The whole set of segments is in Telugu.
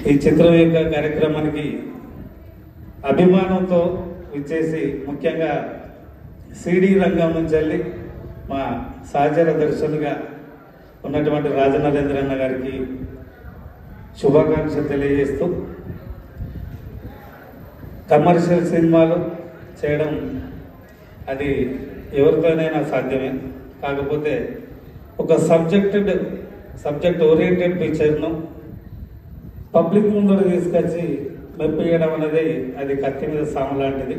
ఈ చిత్రం యొక్క కార్యక్రమానికి అభిమానంతో విచ్చేసి ముఖ్యంగా సిడి రంగం నుంచి వెళ్ళి మా సహచర దర్శకులుగా ఉన్నటువంటి రాజనరేంద్రన్న గారికి శుభాకాంక్షలు తెలియజేస్తూ, కమర్షియల్ సినిమాలు చేయడం అది ఎవరితోనైనా సాధ్యమే. కాకపోతే ఒక సబ్జెక్ట్ ఓరియంటెడ్ పిక్చర్ను పబ్లిక్ ముందు తీసుకొచ్చి మెప్పియడం అనేది అది కత్తి మీద సాము లాంటిది.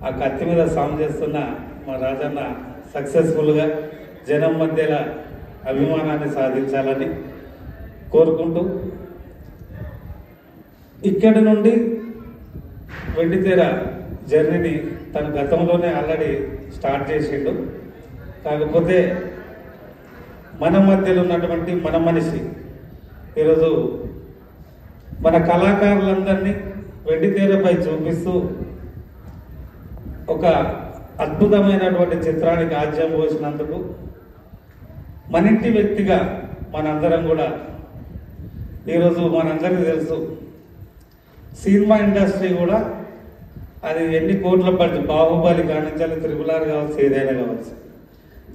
ఆ కత్తి మీద సాము చేస్తున్న మా రాజన్న సక్సెస్ఫుల్గా జనం మధ్యలో అభిమానాన్ని సాధించాలని కోరుకుంటూ, ఇక్కడి నుండి వెండితెర జర్నీని తన గతంలోనే ఆల్రెడీ స్టార్ట్ చేసిండు. కాకపోతే మన మధ్యలో ఉన్నటువంటి మన మనిషి ఈరోజు మన కళాకారులందరినీ వెండితెరపై చూపిస్తూ ఒక అద్భుతమైనటువంటి చిత్రానికి ఆజ్యం పోసినందుకు మన ఇంటి వ్యక్తిగా మనందరం కూడా ఈరోజు మనందరికీ తెలుసు, సినిమా ఇండస్ట్రీ కూడా అది ఎన్ని కోట్ల పడి బాహుబలి కానించాలి, త్రిపుల్ కావచ్చు, ఏదైనా కావచ్చు.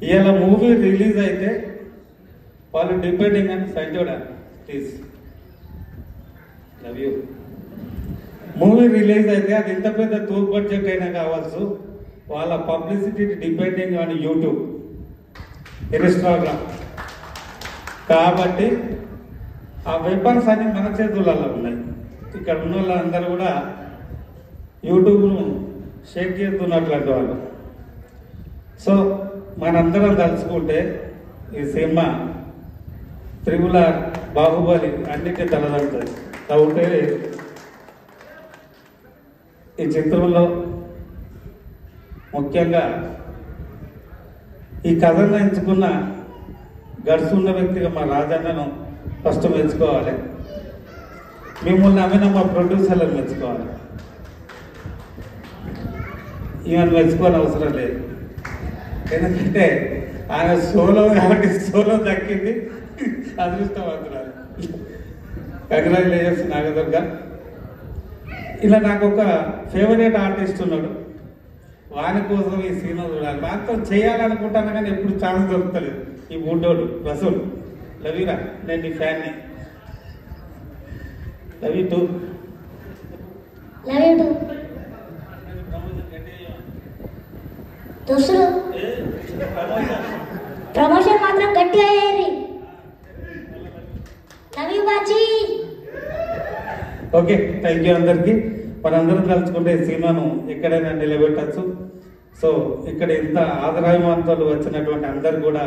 ఇవాళ మూవీ రిలీజ్ అయితే వాళ్ళు డిపెండింగ్ అని సంజోడా please love you. Movie release అయితే అది ఎంత పెద్ద తూర్పు బడ్జెట్ అయినా కావచ్చు, వాళ్ళ publicity depending on YouTube, Instagram. కాబట్టి ఆ వెపన్స్ అన్ని మన చేతులలో ఉన్నాయి. ఇక్కడ ఉన్న వాళ్ళందరూ కూడా యూట్యూబ్ను షేక్ చేస్తున్నటువంటి వాళ్ళు. సో మనందరం తలుచుకుంటే ఈ సినిమా త్రిపుల్ ఆర్, బాహుబలి అన్నిటి తలదంటుంది. కాబట్టి ఈ చిత్రంలో ముఖ్యంగా ఈ కథను ఎంచుకున్న గడుచున్న వ్యక్తిగా మా రాజన్నను ఫస్ట్ మెచ్చుకోవాలి. మిమ్మల్ని నమ్మిన మా ప్రొడ్యూసర్లను మెచ్చుకోవాలి. ఈమెను మెచ్చుకోని అవసరం లేదు, ఎందుకంటే ఆయన సోలో కాబట్టి సోలో దక్కింది, అదృష్టవంతురాలు. కంగ్రాచులేషన్స్ నాగదుర్గ. ఇలా నాకు ఒక ఫేవరెట్ ఆర్టిస్ట్ ఉన్నాడు, వాని కోసం ఈ సినిమా చూడాలి. నాతో చేయాలనుకుంటాను కానీ ఎప్పుడు ఛాన్స్ దొరుకుతలేదు. ఈ బుడ్డోడు రసూల్, లవీరా, నేను నీ ఫ్యాన్ని. Love you too. దోస్తులు ప్రమోషన్ మాత్రం గట్టిగా అయ్యేది. లవ్ యూ బాజీ. ఓకే, థ్యాంక్ యూ అందరికీ. మనందరం కలుసుకుంటే సినిమాను ఎక్కడైనా నిలబెట్టచ్చు. సో ఇక్కడ ఇంత ఆదరాభిమానంతో వచ్చినటువంటి అందరు కూడా